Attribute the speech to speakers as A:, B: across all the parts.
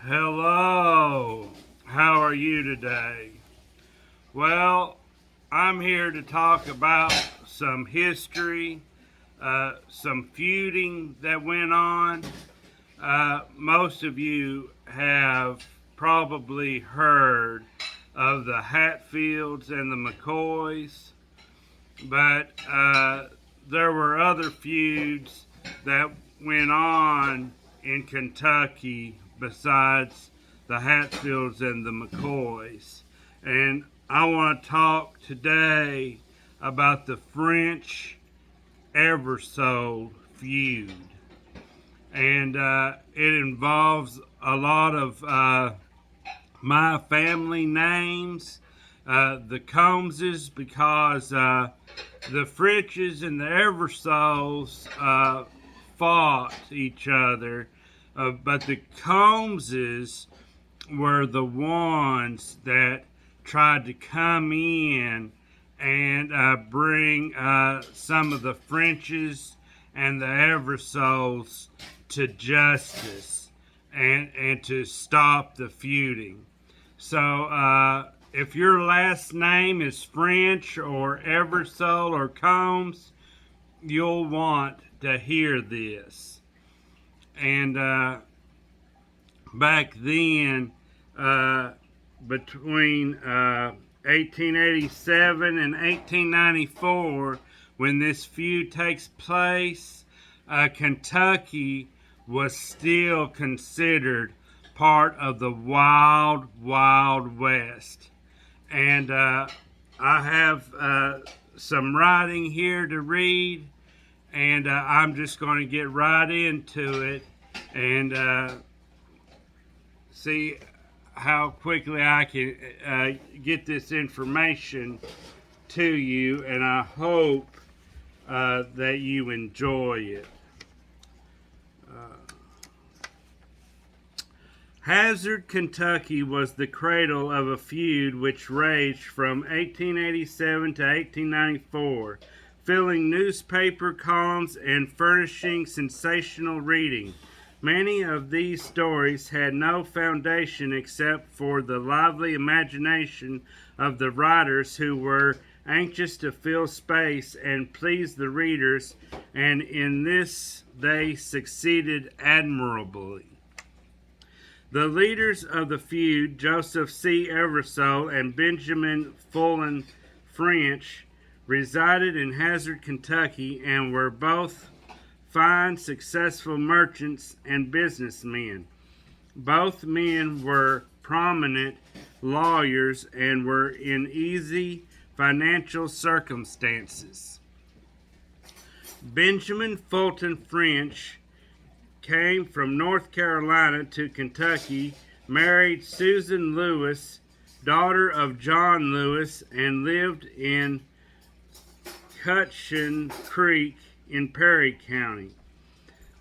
A: Hello, how are you today? Well, I'm here to talk about some history, some feuding that went on. Most of you have probably heard of the Hatfields and the McCoys, but there were other feuds that went on in Kentucky besides the Hatfields and the McCoys. And I want to talk today about the French Eversole feud. And it involves a lot of my family names, the Combses, because the Frenches and the Eversoles fought each other, but the Combses were the ones that tried to come in and bring some of the Frenches and the Eversoles to justice and to stop the feuding. So if your last name is French or Eversole or Combs, you'll want to hear this. And back then, between 1887 and 1894, when this feud takes place, Kentucky was still considered part of the wild, wild West. And I have some writing here to read, and I'm just going to get right into it and see how quickly I can get this information to you, and I hope that you enjoy it. Hazard, Kentucky was the cradle of a feud which raged from 1887 to 1894, filling newspaper columns and furnishing sensational reading. Many of these stories had no foundation except for the lively imagination of the writers, who were anxious to fill space and please the readers, and in this they succeeded admirably. The leaders of the feud, Joseph C. Eversole and Benjamin Fulton French, resided in Hazard, Kentucky, and were both fine, successful merchants and businessmen. Both men were prominent lawyers and were in easy financial circumstances. Benjamin Fulton French came from North Carolina to Kentucky, married Susan Lewis, daughter of John Lewis, and lived in Cutchin Creek in Perry County.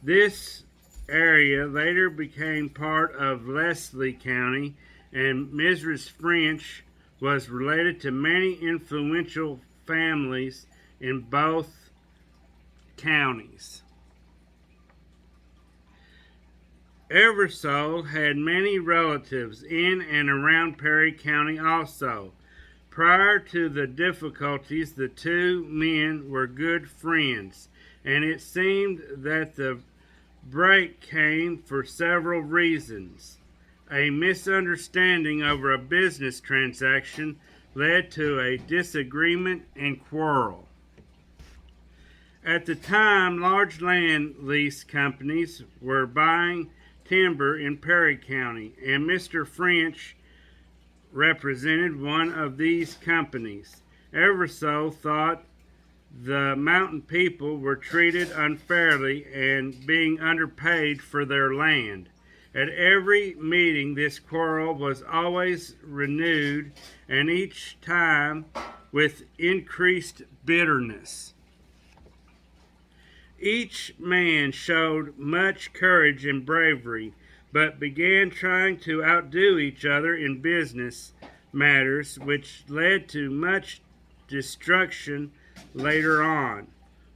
A: This area later became part of Leslie County, and Mrs. French was related to many influential families in both counties. Eversole had many relatives in and around Perry County also. Prior to the difficulties, the two men were good friends, and it seemed that the break came for several reasons. A misunderstanding over a business transaction led to a disagreement and quarrel. At the time, large land lease companies were buying timber in Perry County, and Mr. French represented one of these companies. Eversole thought the mountain people were treated unfairly and being underpaid for their land. At every meeting, this quarrel was always renewed, and each time with increased bitterness. Each man showed much courage and bravery, but began trying to outdo each other in business matters, which led to much destruction later on.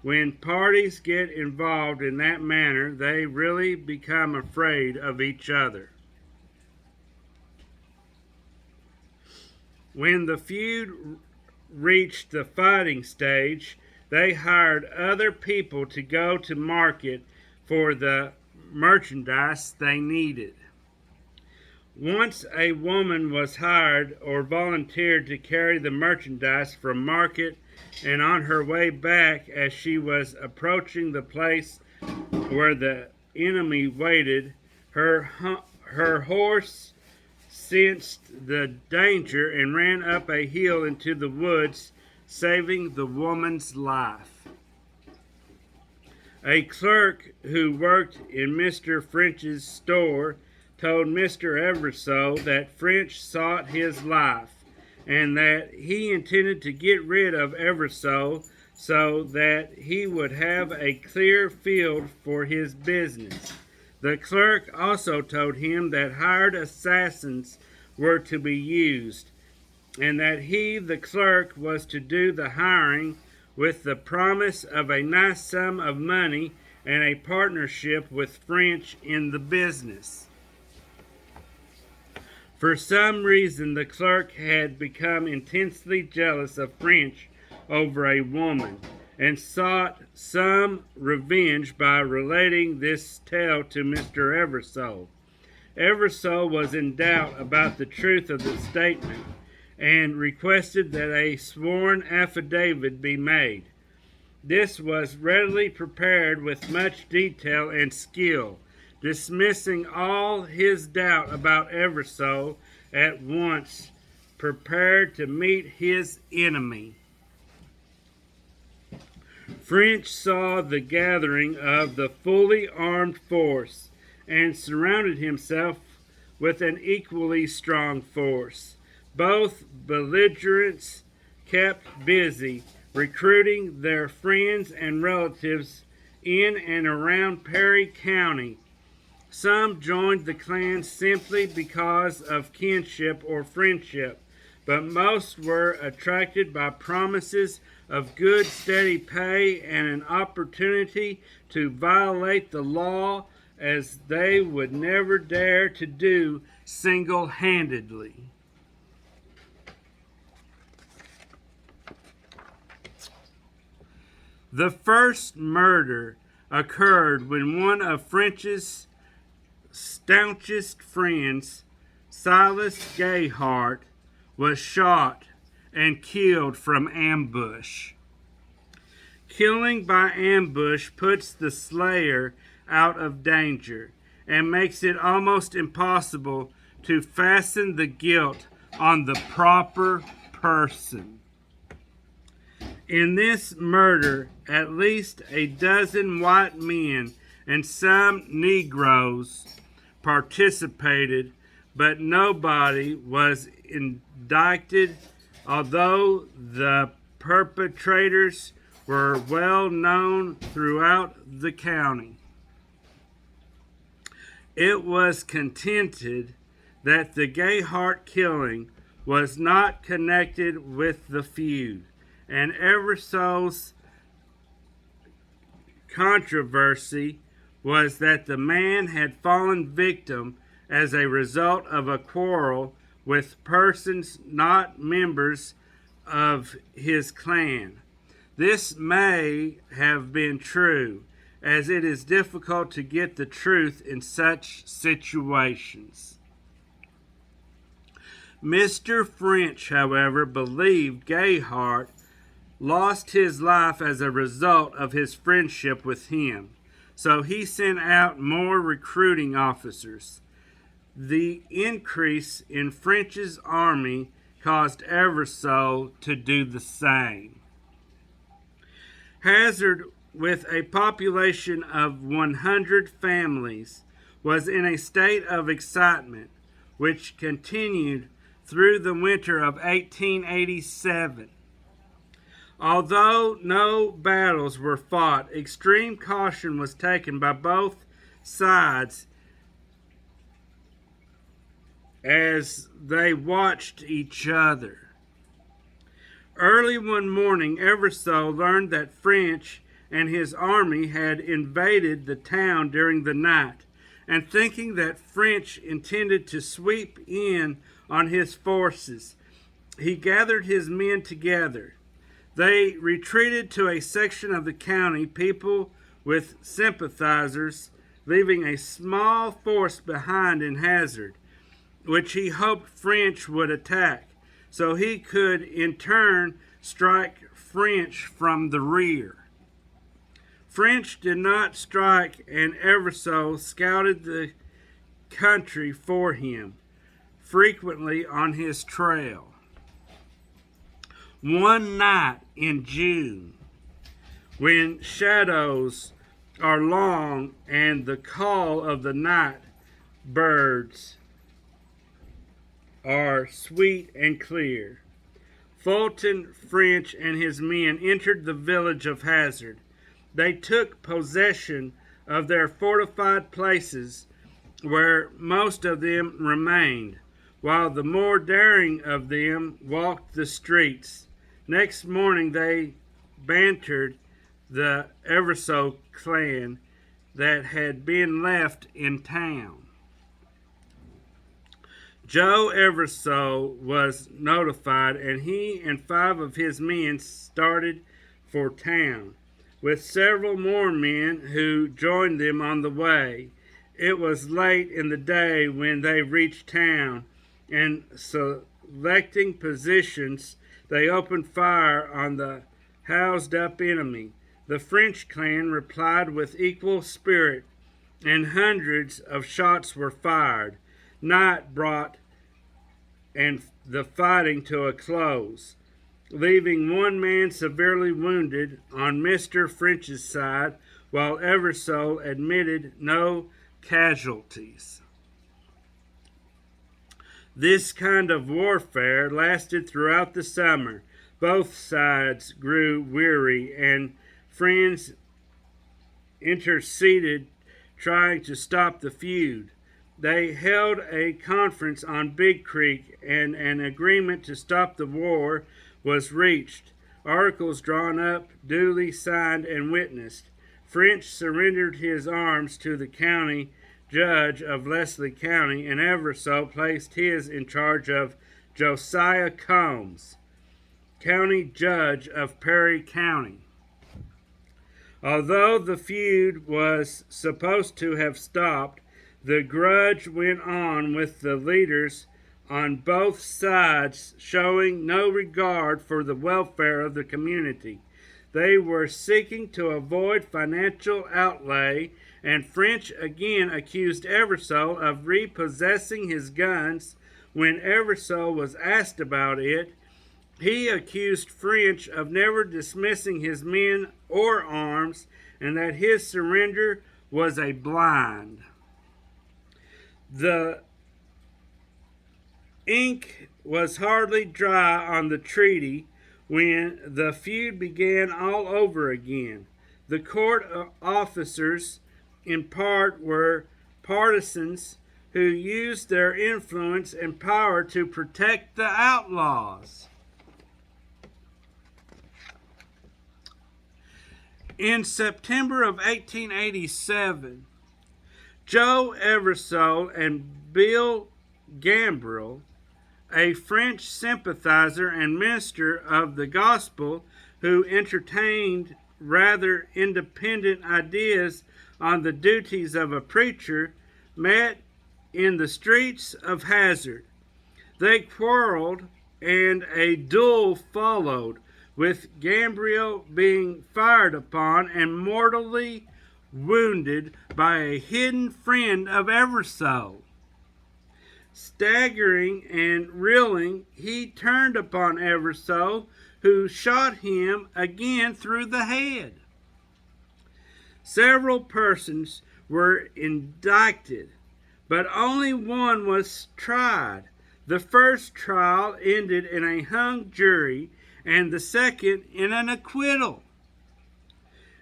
A: When parties get involved in that manner, they really become afraid of each other. When the feud reached the fighting stage, they hired other people to go to market for the merchandise they needed. Once a woman was hired or volunteered to carry the merchandise from market, and on her way back, as she was approaching the place where the enemy waited, her horse sensed the danger and ran up a hill into the woods, saving the woman's life. A clerk who worked in Mr. French's store told Mr. Eversole that French sought his life, and that he intended to get rid of Eversole so that he would have a clear field for his business. The clerk also told him that hired assassins were to be used, and that he, the clerk, was to do the hiring with the promise of a nice sum of money and a partnership with French in the business. For some reason, the clerk had become intensely jealous of French over a woman, and sought some revenge by relating this tale to Mr. Eversole. Eversole was in doubt about the truth of the statement, and requested that a sworn affidavit be made. This was readily prepared with much detail and skill, dismissing all his doubt about Eversole at once, prepared to meet his enemy. French saw the gathering of the fully armed force and surrounded himself with an equally strong force. Both belligerents kept busy recruiting their friends and relatives in and around Perry County. Some joined the clan simply because of kinship or friendship, but most were attracted by promises of good steady pay and an opportunity to violate the law as they would never dare to do single-handedly. The first murder occurred when one of French's staunchest friends, Silas Gayhart, was shot and killed from ambush. Killing by ambush puts the slayer out of danger and makes it almost impossible to fasten the guilt on the proper person. In this murder, at least a dozen white men and some Negroes participated, but nobody was indicted, although the perpetrators were well known throughout the county. It was contended that the Gayhart killing was not connected with the feud, and Eversole's controversy was that the man had fallen victim as a result of a quarrel with persons not members of his clan. This may have been true, as it is difficult to get the truth in such situations. Mr. French, however, believed Gayhart lost his life as a result of his friendship with him, so he sent out more recruiting officers. The increase in French's army caused Eversole to do the same. Hazard, with a population of 100 families, was in a state of excitement, which continued through the winter of 1887. Although no battles were fought, extreme caution was taken by both sides as they watched each other. Early one morning, Eversole learned that French and his army had invaded the town during the night, and thinking that French intended to sweep in on his forces, he gathered his men together. They retreated to a section of the county, people with sympathizers, leaving a small force behind in Hazard, which he hoped French would attack, so he could in turn strike French from the rear. French did not strike, and Eversole scouted the country for him, frequently on his trail. One night in June, when shadows are long and the call of the night birds are sweet and clear, Fulton French and his men entered the village of Hazard. They took possession of their fortified places, where most of them remained, while the more daring of them walked the streets. Next morning they bantered the Eversole clan that had been left in town. Joe Eversole was notified, and he and 5 of his men started for town, with several more men who joined them on the way. It was late in the day when they reached town, and selecting positions, they opened fire on the housed up enemy. The French clan replied with equal spirit, and hundreds of shots were fired. Night brought and the fighting to a close, leaving one man severely wounded on Mr. French's side, while Eversole admitted no casualties. This kind of warfare lasted throughout the summer. Both sides grew weary, and friends interceded, trying to stop the feud. They held a conference on Big Creek, and an agreement to stop the war was reached. Articles drawn up, duly signed and witnessed. French surrendered his arms to the county judge of Leslie County, and Eversole placed his in charge of Josiah Combs, county judge of Perry County. Although the feud was supposed to have stopped, the grudge went on, with the leaders on both sides showing no regard for the welfare of the community. They were seeking to avoid financial outlay, and French again accused Eversole of repossessing his guns. When Eversole was asked about it, he accused French of never dismissing his men or arms, and that his surrender was a blind. The ink was hardly dry on the treaty when the feud began all over again. The court officers, in part, were partisans who used their influence and power to protect the outlaws. In September of 1887, Joe Eversole and Bill Gambriel, a French sympathizer and minister of the gospel who entertained rather independent ideas on the duties of a preacher, met in the streets of Hazard. They quarreled, and a duel followed, with Gambriel being fired upon and mortally wounded by a hidden friend of Eversole. Staggering and reeling, he turned upon Eversole, who shot him again through the head. Several persons were indicted, but only one was tried. The first trial ended in a hung jury, and the second in an acquittal.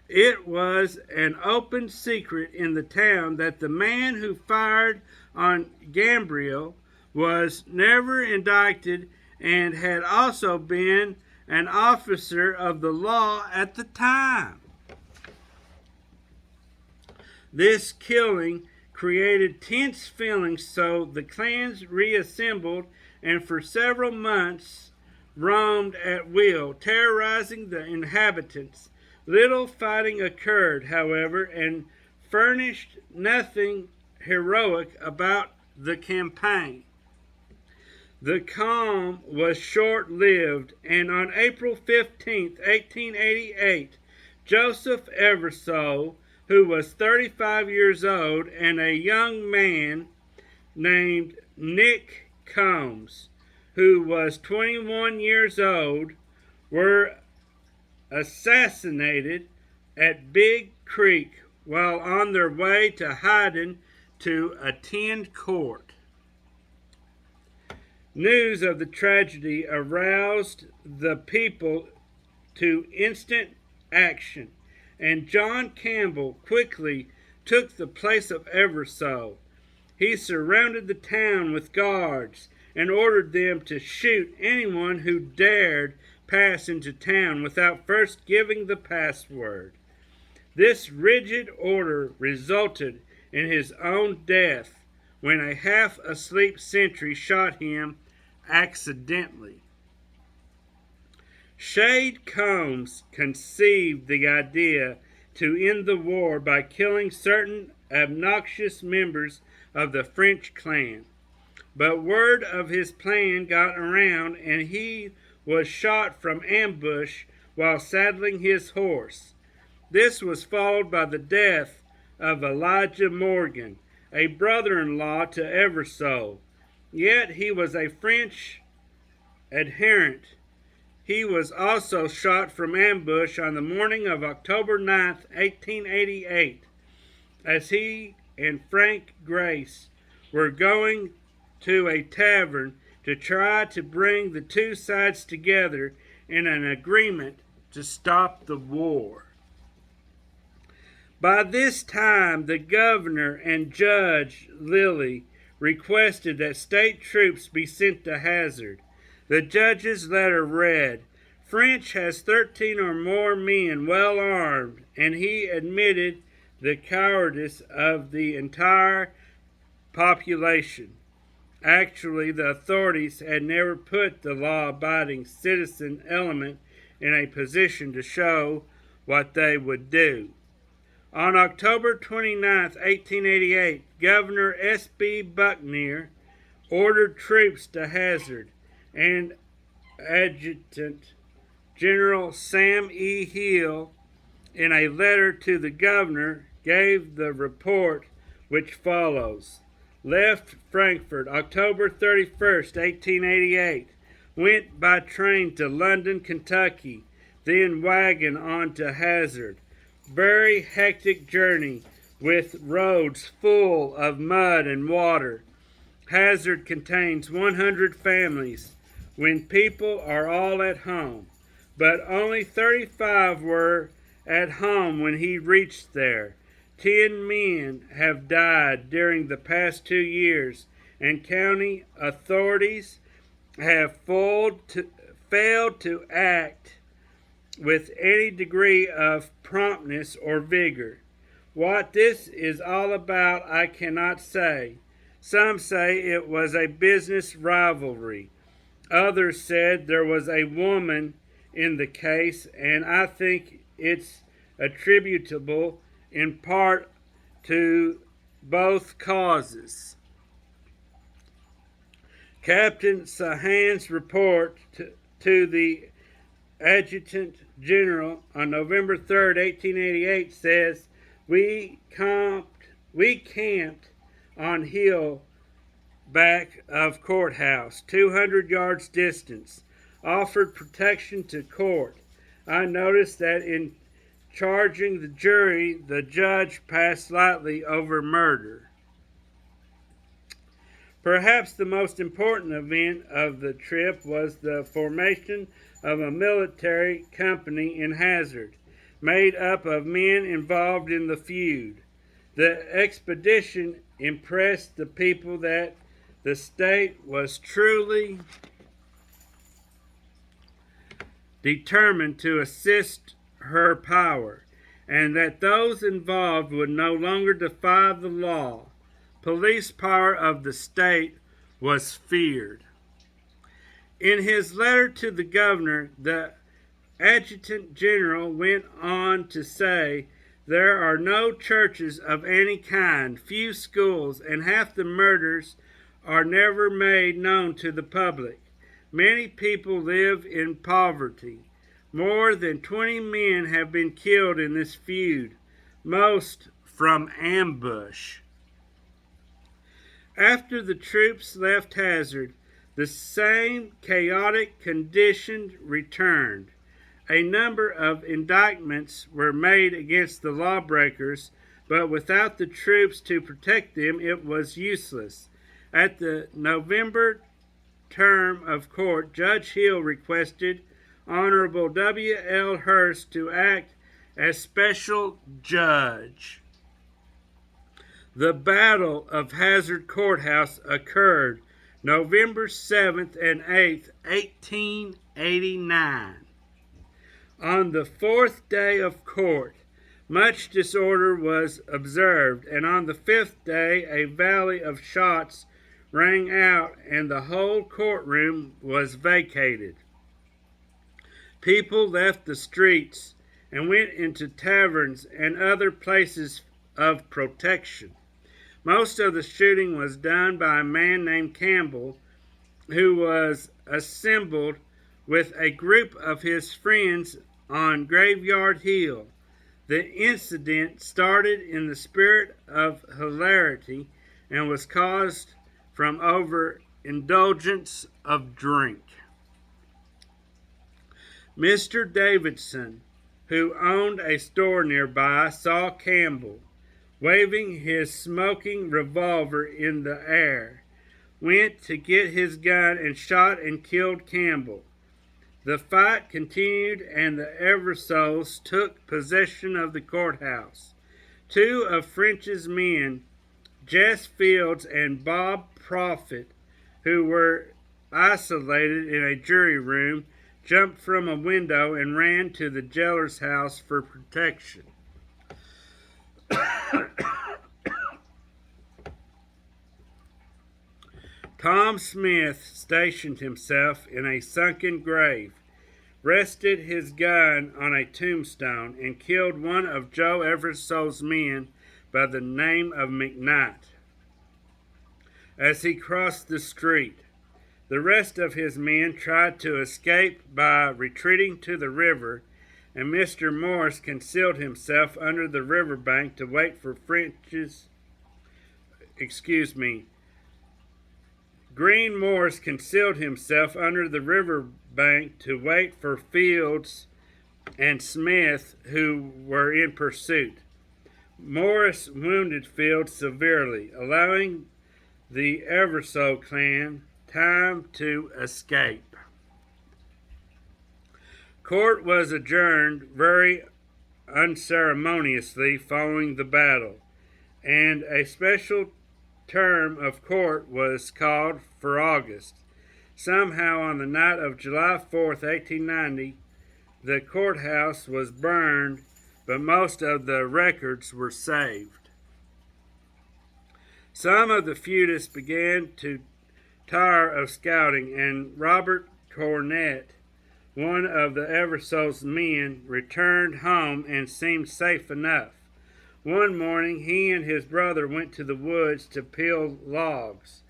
A: It was an open secret in the town that the man who fired on Gambriel was never indicted, and had also been an officer of the law at the time. This killing created tense feelings, so the clans reassembled, and for several months roamed at will, terrorizing the inhabitants. Little fighting occurred, however, and furnished nothing heroic about the campaign. The calm was short lived, and on April 15th, 1888, Joseph Eversole, who was 35 years old, and a young man named Nick Combs, who was 21 years old, were assassinated at Big Creek while on their way to Hyden to attend court. News of the tragedy aroused the people to instant action, and John Campbell quickly took the place of Eversole. He surrounded the town with guards and ordered them to shoot anyone who dared pass into town without first giving the password. This rigid order resulted in his own death when a half-asleep sentry shot him accidentally. Shade Combs conceived the idea to end the war by killing certain obnoxious members of the French clan. But word of his plan got around, and he was shot from ambush while saddling his horse. This was followed by the death of Elijah Morgan, a brother-in-law to Eversole. Yet he was a French adherent. He was also shot from ambush on the morning of October 9th, 1888, as he and Frank Grace were going to a tavern to try to bring the two sides together in an agreement to stop the war. By this time, the governor and Judge Lilly requested that state troops be sent to Hazard. The judge's letter read, "French has 13 or more men well armed," and he admitted the cowardice of the entire population. Actually, the authorities had never put the law-abiding citizen element in a position to show what they would do. On October 29, 1888, Governor S.B. Buckner ordered troops to Hazard, and Adjutant General Sam E. Hill, in a letter to the governor, gave the report which follows. Left Frankfort October 31st, 1888. Went by train to London, Kentucky, then wagon on to Hazard. Very hectic journey with roads full of mud and water. Hazard contains 100 families when people are all at home, but only 35 were at home when he reached there. 10 men have died during the past 2 years, and county authorities have failed to act with any degree of promptness or vigor. What this is all about I cannot say. Some say it was a business rivalry. Others said there was a woman in the case, and I think it's attributable in part to both causes. Captain Sahan's report to the Adjutant General on November 3rd, 1888 says, we camped on hill back of courthouse, 200 yards distance, offered protection to court. I noticed that in charging the jury, the judge passed lightly over murder. Perhaps the most important event of the trip was the formation of a military company in Hazard, made up of men involved in the feud. The expedition impressed the people that the state was truly determined to assist her power, and that those involved would no longer defy the law. Police power of the state was feared. In his letter to the governor, the adjutant general went on to say, there are no churches of any kind, few schools, and half the murders are never made known to the public. Many people live in poverty. More than 20 men have been killed in this feud, most from ambush. After the troops left Hazard, the same chaotic condition returned. A number of indictments were made against the lawbreakers, but without the troops to protect them, it was useless. At the November term of court, Judge Hill requested Honorable W. L. Hurst to act as special judge. The Battle of Hazard Courthouse occurred November 7th and 8th, 1889. On the fourth day of court, much disorder was observed, and on the fifth day a volley of shots rang out and the whole courtroom was vacated. People left the streets and went into taverns and other places of protection. Most of the shooting was done by a man named Campbell, who was assembled with a group of his friends on Graveyard Hill. The incident started in the spirit of hilarity and was caused from overindulgence of drink. Mr. Davidson, who owned a store nearby, saw Campbell waving his smoking revolver in the air, went to get his gun and shot and killed Campbell. The fight continued and the Eversoles took possession of the courthouse. Two of French's men, Jess Fields and Bob Prophet, who were isolated in a jury room, jumped from a window and ran to the jailer's house for protection. Tom Smith stationed himself in a sunken grave, rested his gun on a tombstone, and killed one of Joe Eversole's men by the name of McKnight as he crossed the street. The rest of his men tried to escape by retreating to the river, and Mr. Morris concealed himself under the riverbank to wait for Green Morris concealed himself under the riverbank to wait for Fields and Smith, who were in pursuit. Morris wounded Fields severely, allowing the Eversole clan time to escape. Court was adjourned very unceremoniously following the battle, and a special term of court was called for August. Somehow, on the night of July 4th, 1890, the courthouse was burned, but most of the records were saved. Some of the feudists began to tire of scouting, and Robert Cornett, one of the Eversole's men, returned home and seemed safe enough. One morning, he and his brother went to the woods to peel logs,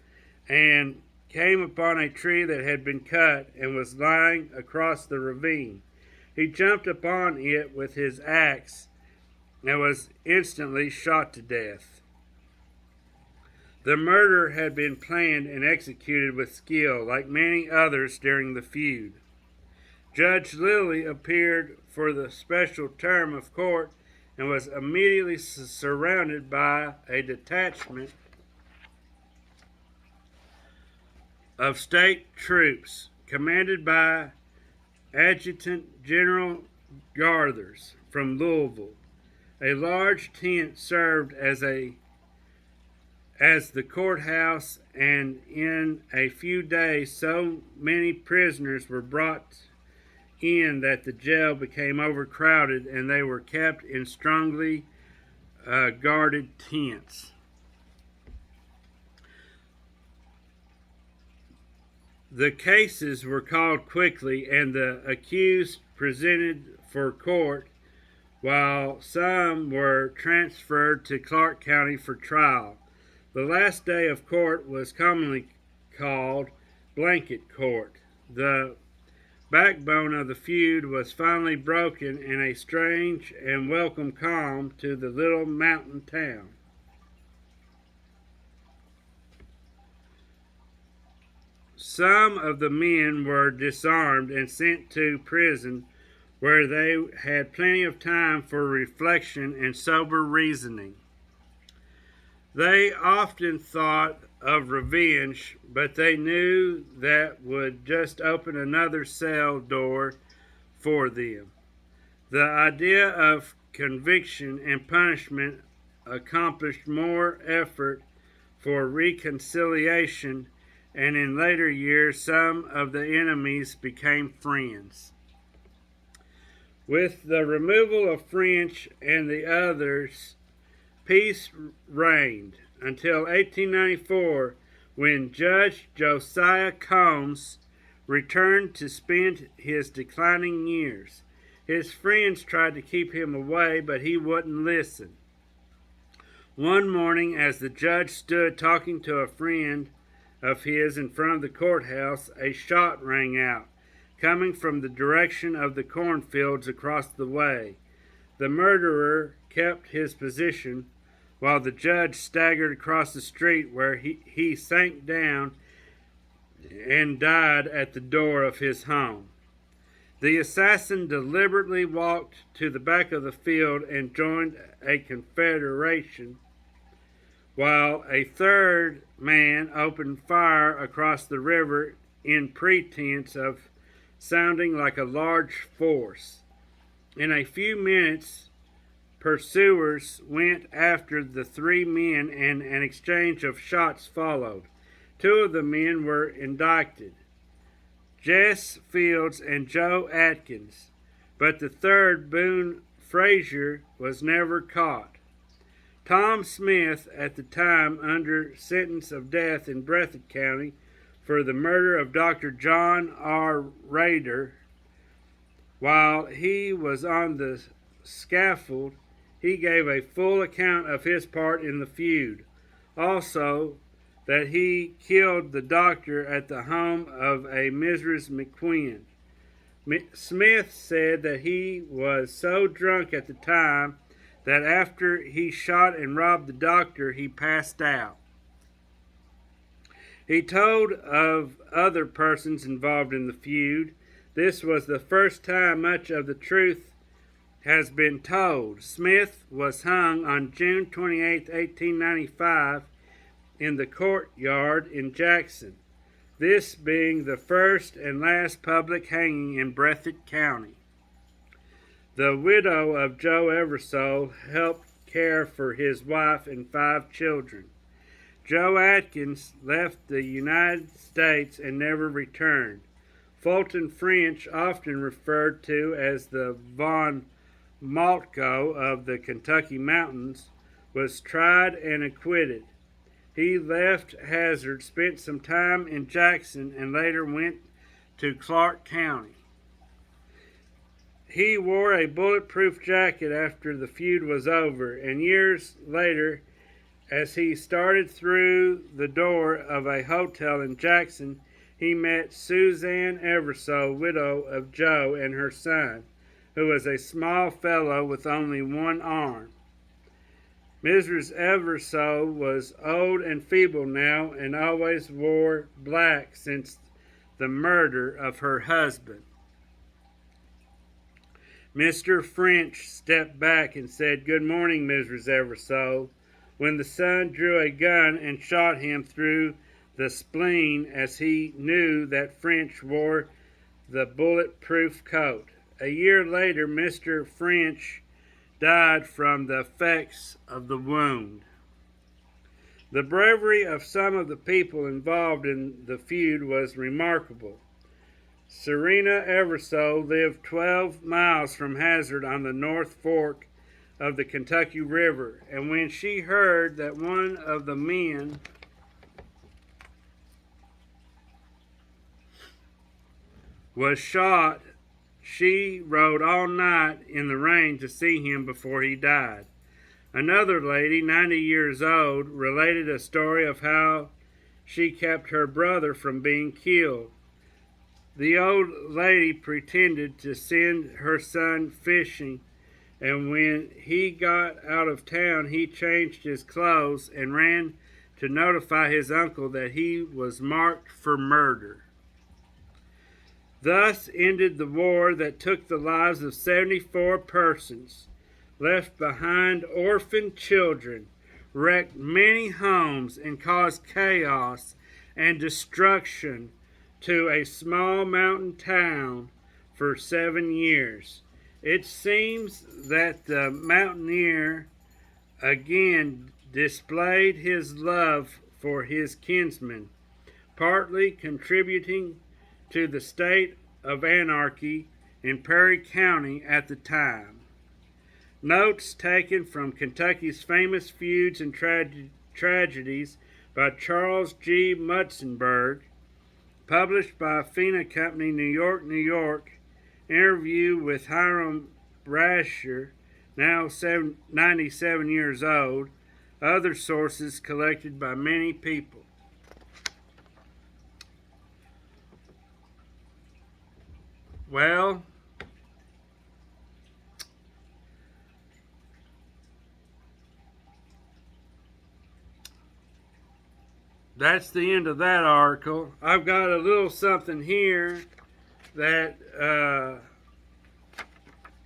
A: and came upon a tree that had been cut and was lying across the ravine. He jumped upon it with his axe and was instantly shot to death. The murder had been planned and executed with skill, like many others during the feud. Judge Lilly appeared for the special term of court and was immediately surrounded by a detachment of state troops commanded by Adjutant General Garthers from Louisville. A large tent served as the courthouse, and in a few days so many prisoners were brought in that the jail became overcrowded and they were kept in strongly guarded tents. The cases were called quickly and the accused presented for court, while some were transferred to Clark County for trial. The last day of court was commonly called Blanket Court. The backbone of the feud was finally broken in a strange and welcome calm to the little mountain town. Some of the men were disarmed and sent to prison where they had plenty of time for reflection and sober reasoning. They often thought of revenge, but they knew that would just open another cell door for them. The idea of conviction and punishment accomplished more effort for reconciliation, and in later years some of the enemies became friends. With the removal of French and the others, peace reigned until 1894, when Judge Josiah Combs returned to spend his declining years. His friends tried to keep him away, but he wouldn't listen. One morning, as the judge stood talking to a friend of his in front of the courthouse, a shot rang out, coming from the direction of the cornfields across the way. The murderer kept his position, while the judge staggered across the street, where he sank down and died at the door of his home. The assassin deliberately walked to the back of the field and joined a confederation, while a third man opened fire across the river in pretense of sounding like a large force. In a few minutes, pursuers went after the three men and an exchange of shots followed. Two of the men were indicted, Jess Fields and Joe Atkins, but the third, Boone Frazier, was never caught. Tom Smith, at the time under sentence of death in Breathitt County for the murder of Dr. John R. Rader, while he was on the scaffold, he gave a full account of his part in the feud. Also, that he killed the doctor at the home of a Mrs. McQueen. Smith said that he was so drunk at the time that after he shot and robbed the doctor, he passed out. He told of other persons involved in the feud. This was the first time much of the truth has been told. Smith was hung on June 28, 1895, in the courtyard in Jackson, this being the first and last public hanging in Breathitt County. The widow of Joe Eversole helped care for his wife and 5 children. Joe Atkins left the United States and never returned. Fulton French, often referred to as the Von Moltke of the Kentucky mountains, was tried and acquitted. He left Hazard, spent some time in Jackson, and later went to Clark County. He wore a bulletproof jacket after the feud was over, and years later, as he started through the door of a hotel in Jackson, he met Suzanne Eversole, widow of Joe, and her son, who was a small fellow with only one arm. Mrs. Eversole was old and feeble now, and always wore black since the murder of her husband. Mr. French stepped back and said, "Good morning, Mrs. Eversole," when the son drew a gun and shot him through the spleen, as he knew that French wore the bulletproof coat. A year later, Mr. French died from the effects of the wound. The bravery of some of the people involved in the feud was remarkable. Serena Eversole lived 12 miles from Hazard on the North Fork of the Kentucky River, and when she heard that one of the men was shot. She rode all night in the rain to see him before he died. Another lady, 90 years old, related a story of how she kept her brother from being killed. The old lady pretended to send her son fishing, and when he got out of town, he changed his clothes and ran to notify his uncle that he was marked for murder. Thus ended the war that took the lives of 74 persons, left behind orphaned children, wrecked many homes, and caused chaos and destruction to a small mountain town for 7 years. It seems that the mountaineer again displayed his love for his kinsmen, partly contributing to the state of anarchy in Perry County at the time. Notes taken from Kentucky's famous feuds and tragedies by Charles G. Mutzenberg, published by Fina Company, New York, New York. Interview with Hiram Brasher, now 97 years old. Other sources collected by many people. Well, that's the end of that article. I've got a little something here that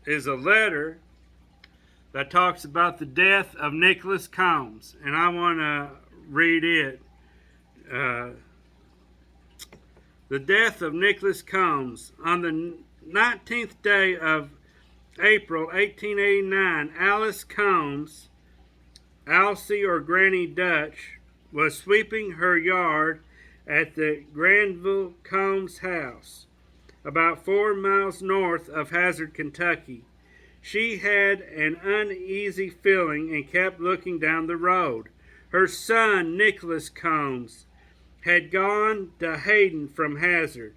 A: is a letter that talks about the death of Nicholas Combs, and I want to read it. The death of Nicholas Combs. On the 19th day of April 1889, Alice Combs, Alcy or Granny Dutch, was sweeping her yard at the Granville Combs house, about 4 miles north of Hazard, Kentucky. She had an uneasy feeling and kept looking down the road. Her son, Nicholas Combs, had gone to Hayden from Hazard.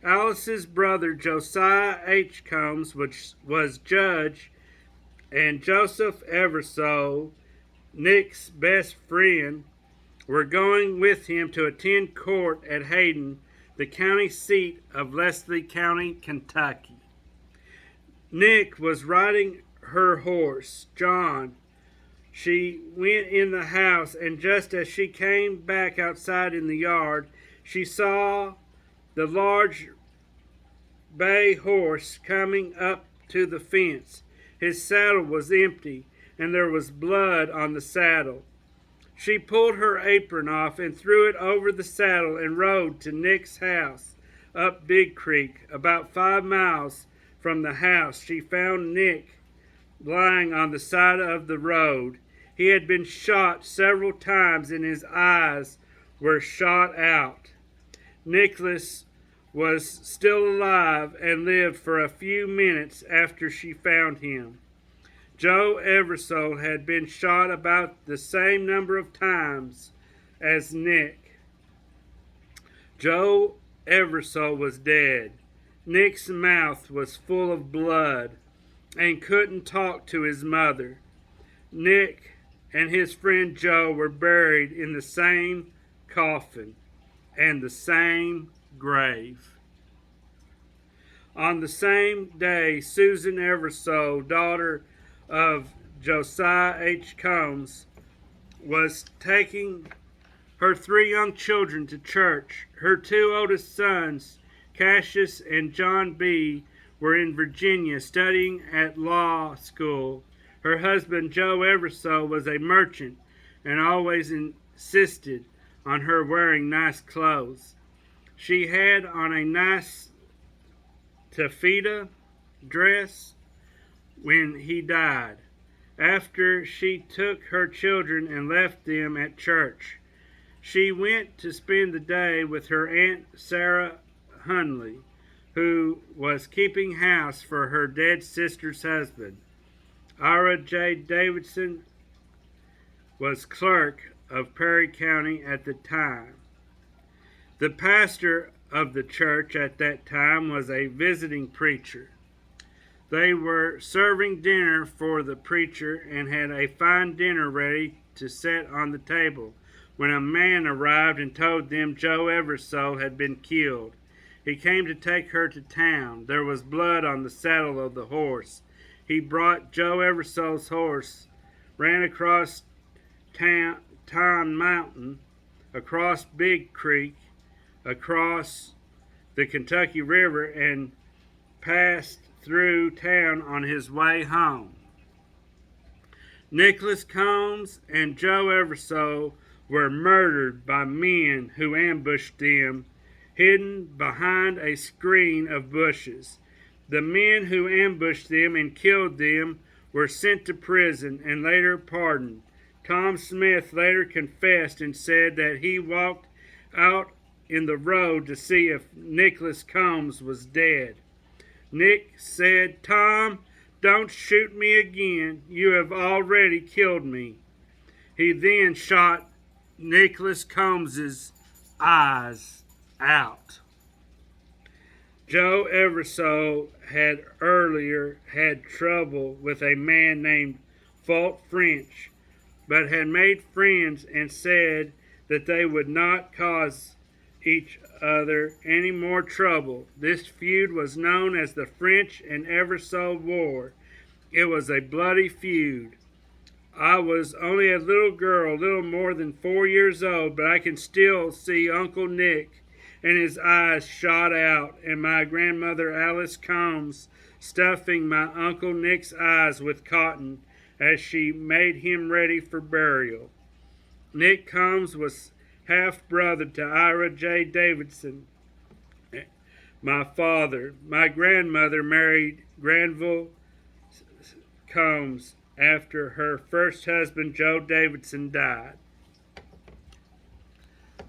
A: Alice's brother, Josiah H. Combs, which was judge, and Joseph Eversole, Nick's best friend, were going with him to attend court at Hayden, the county seat of Leslie County, Kentucky. Nick was riding her horse, John. She went in the house, and just as she came back outside in the yard, she saw the large bay horse coming up to the fence. His saddle was empty, and there was blood on the saddle. She pulled her apron off and threw it over the saddle and rode to Nick's house up Big Creek. About 5 miles from the house, she found Nick lying on the side of the road. He had been shot several times and his eyes were shot out. Nicholas was still alive and lived for a few minutes after she found him. Joe Eversole had been shot about the same number of times as Nick. Joe Eversole was dead. Nick's mouth was full of blood and couldn't talk to his mother. Nick and his friend Joe were buried in the same coffin and the same grave. On the same day, Susan Eversole, daughter of Josiah H. Combs, was taking her 3 young children to church. Her 2 oldest sons, Cassius and John B., were in Virginia studying at law school. Her husband, Joe Eversole, was a merchant and always insisted on her wearing nice clothes. She had on a nice taffeta dress when he died, after she took her children and left them at church. She went to spend the day with her Aunt Sarah Hunley, who was keeping house for her dead sister's husband. Ira J. Davidson was clerk of Perry County at the time. The pastor of the church at that time was a visiting preacher. They were serving dinner for the preacher and had a fine dinner ready to set on the table when a man arrived and told them Joe Eversole had been killed. He came to take her to town. There was blood on the saddle of the horse. He brought Joe Eversole's horse, ran across Town Mountain, across Big Creek, across the Kentucky River, and passed through town on his way home. Nicholas Combs and Joe Eversole were murdered by men who ambushed them, hidden behind a screen of bushes. The men who ambushed them and killed them were sent to prison and later pardoned. Tom Smith later confessed and said that he walked out in the road to see if Nicholas Combs was dead. Nick said, "Tom, don't shoot me again. You have already killed me." He then shot Nicholas Combs's eyes out. Joe Eversole had earlier had trouble with a man named Fult French, but had made friends and said that they would not cause each other any more trouble. This feud was known as the French and Eversole War. It was a bloody feud. I was only a little girl, little more than 4 years old, but I can still see Uncle Nick and his eyes shot out, and my grandmother Alice Combs stuffing my Uncle Nick's eyes with cotton as she made him ready for burial. Nick Combs was half-brother to Ira J. Davidson, my father. My grandmother married Granville Combs after her first husband, Joe Davidson, died.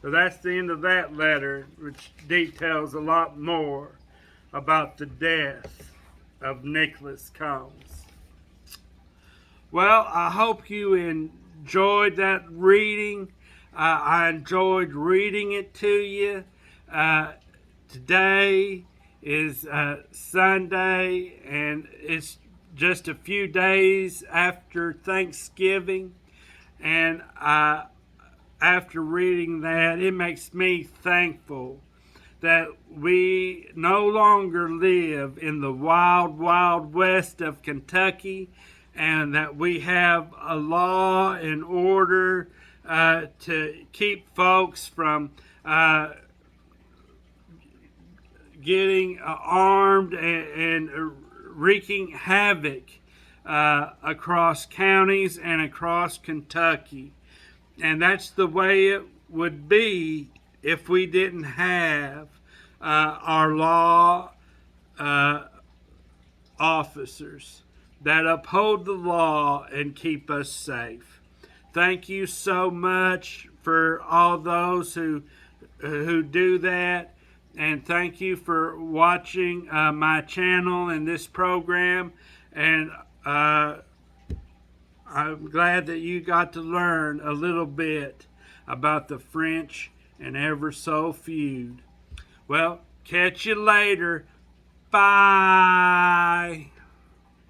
A: So that's the end of that letter, which details a lot more about the death of Nicholas Combs. Well, I hope you enjoyed that reading. I enjoyed reading it to you. Today is Sunday, and it's just a few days after Thanksgiving. And after reading that, it makes me thankful that we no longer live in the wild, wild west of Kentucky, and that we have a law and order to keep folks from getting armed and wreaking havoc across counties and across Kentucky. And that's the way it would be if we didn't have our law officers that uphold the law and keep us safe. Thank you so much for all those who do that, and thank you for watching my channel and this program. And I'm glad that you got to learn a little bit about the French and Eversole feud. Well, catch you later. Bye.